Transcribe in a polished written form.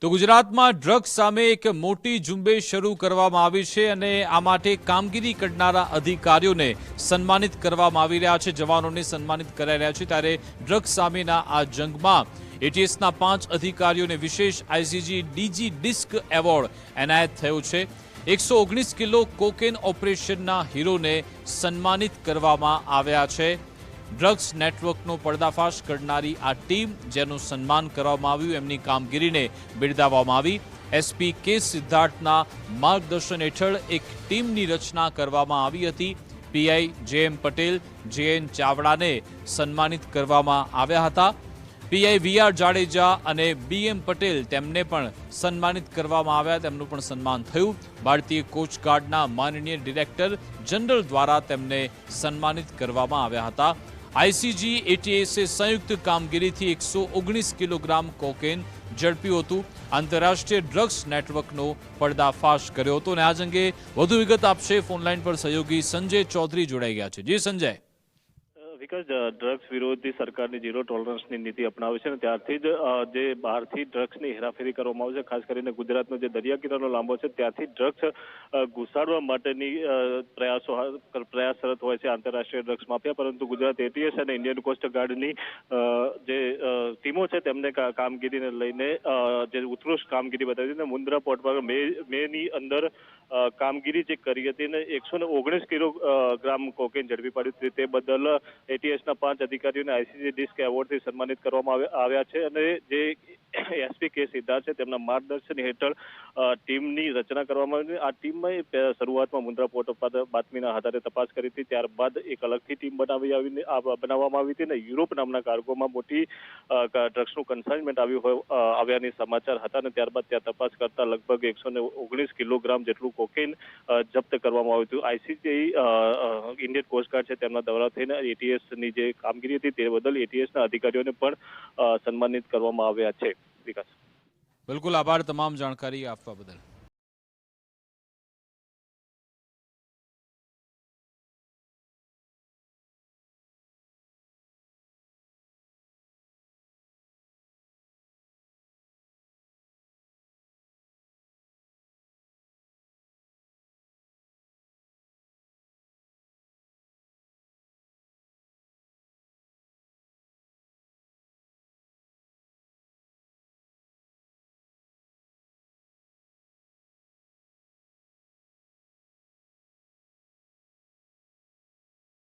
તો ગુજરાતમાં ડ્રગ્સ સામે એક મોટી ઝુંબેશ શરૂ કરવામાં આવી છે અને આ માટે કામગીરી કરનારા અધિકારીઓને સન્માનિત કરવામાં આવી રહ્યા છે, જવાનોને સન્માનિત કરાઈ રહ્યા છે। ત્યારે ડ્રગ્સ સામેના આ જંગમાં એટીએસના 5 અધિકારીઓને વિશેષ આઈસીજી ડીજી ડિસ્ક એવોર્ડ એનાયત થયો છે। 119 કિલો કોકેન ઓપરેશનના હીરોને સન્માનિત કરવામાં આવ્યા છે। ડ્રગ્સ નેટવર્કનો પર્દાફાશ કરનારી આ ટીમ જેનું સન્માન કરવામાં આવ્યું, એમની કામગીરીને બિરદાવવામાં આવી। એસપી કે સિદ્ધાર્થના માર્ગદર્શન હેઠળ એક ટીમની રચના કરવામાં આવી હતી। પીઆઈ જેએમ પટેલ, જેએન ચાવડાને સન્માનિત કરવામાં આવ્યા હતા। પીઆઈ વીઆર જાડેજા અને બીએમ પટેલ તેમને પણ સન્માનિત કરવામાં આવ્યા, તેમનું પણ સન્માન થયું। ભારતીય કોસ્ટગાર્ડના માનનીય ડિરેક્ટર જનરલ દ્વારા તેમને સન્માનિત કરવામાં આવ્યા હતા। આઈસીજી એટીએસે સંયુક્ત કામગીરીથી 119 કિલોગ્રામ કોકેન ઝડપ્યું હતું। આંતરરાષ્ટ્રીય ડ્રગ્સ નેટવર્કનો પર્દાફાશ કર્યો હતો અને આ અંગે વધુ વિગત આપશે ફોનલાઈન પર સહયોગી સંજય ચૌધરી જોડાઈ ગયા છે। જી સંજય। વિકાસ, ડ્રગ્સ વિરોધી સરકારની ઝીરો ટોલરન્સની નીતિ અપનાવી છે અને ત્યારથી જ જે બહારથી ડ્રગ્સની હેરાફેરી કરવામાં આવે છે, ખાસ કરીને ગુજરાતનો જે દરિયા કિનારો લાંબો છે ત્યાંથી ડ્રગ્સ ઘુસાડવા માટેની પ્રયાસરત હોય છે આંતરરાષ્ટ્રીય ડ્રગ્સ માફિયા। પરંતુ ગુજરાત એટીએસ અને ઇન્ડિયન કોસ્ટ ગાર્ડની જે ટીમો છે તેમને કામગીરીને લઈને જે ઉત્કૃષ્ટ કામગીરી બતાવી હતી। મુન્દ્રા પોર્ટ પર મેની અંદર કામગીરી જે કરી હતી અને 119 કિલોગ્રામ કોકેન ઝડપી પાડી હતી, તે બદલ એટીએસના 5 અધિકારીઓને આઈસીજી ડિસ્ક એવોર્ડથી સન્માનિત કરવામાં આવ્યા છે અને જે એસપી કે સિદ્ધાર્થ છે તેમના માર્ગદર્શન હેઠળ ટીમની રચના કરવામાં આવી। આ ટીમમાં શરૂઆતમાં મુન્દ્રા પોર્ટ પર બાતમીના આધારે તપાસ કરી હતી, ત્યારબાદ એક અલગથી ટીમ બનાવવામાં આવી હતી અને યુરોપ નામના કાર્ગોમાં મોટી ડ્રગ્સનું કન્સાઇનમેન્ટ આવ્યાની સમાચાર હતા અને ત્યારબાદ ત્યાં તપાસ કરતા લગભગ 119 કિલોગ્રામ જેટલું કોકેન જપ્ત કરવામાં આવ્યું હતું। આઈસીજી ઇન્ડિયન કોસ્ટગાર્ડ છે તેમના દ્વારા થઈને એટીએસની જે કામગીરી હતી તે બદલ એટીએસના અધિકારીઓને પણ સન્માનિત કરવામાં આવ્યા છે। વિકાસ, બિલકુલ આભાર તમામ જાણકારી આપવા બદલ।